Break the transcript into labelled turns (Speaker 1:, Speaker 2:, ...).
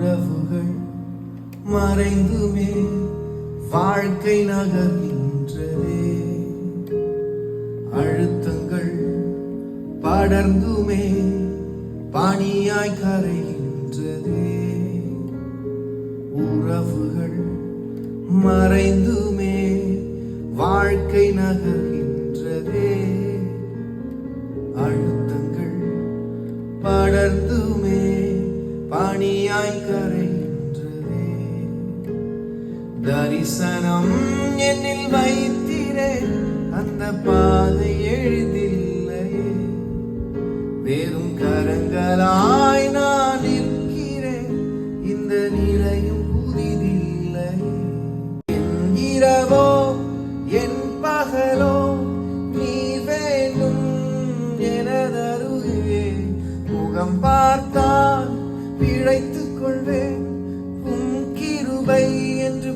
Speaker 1: உறவுகள் மறைந்துமே வாழ்க்கை நகர்கின்றதே. அழுத்தங்கள் படர்ந்துமே பனியாய் கரைகின்றதே. உறவுகள் மறைந்துமே வாழ்க்கை நகர்கின்றதே. அழுத்தங்கள் படர்ந்துமே பனியாய் கரைகின்றதே. தரிசனம் என்னில் வைத்திரே, அந்த பாதை எழுதில்லையே. வெறும் கரங்களாய் நான் இருக்கிறேன், இந்த நிலையும் புதிதில்லையே. என் இரவோ என் பகலோ நீ வேண்டும் எனதருகே. முகம் பார்த்தால் பிழைத்துக் கொள்வேன், உம் கிருபை என்று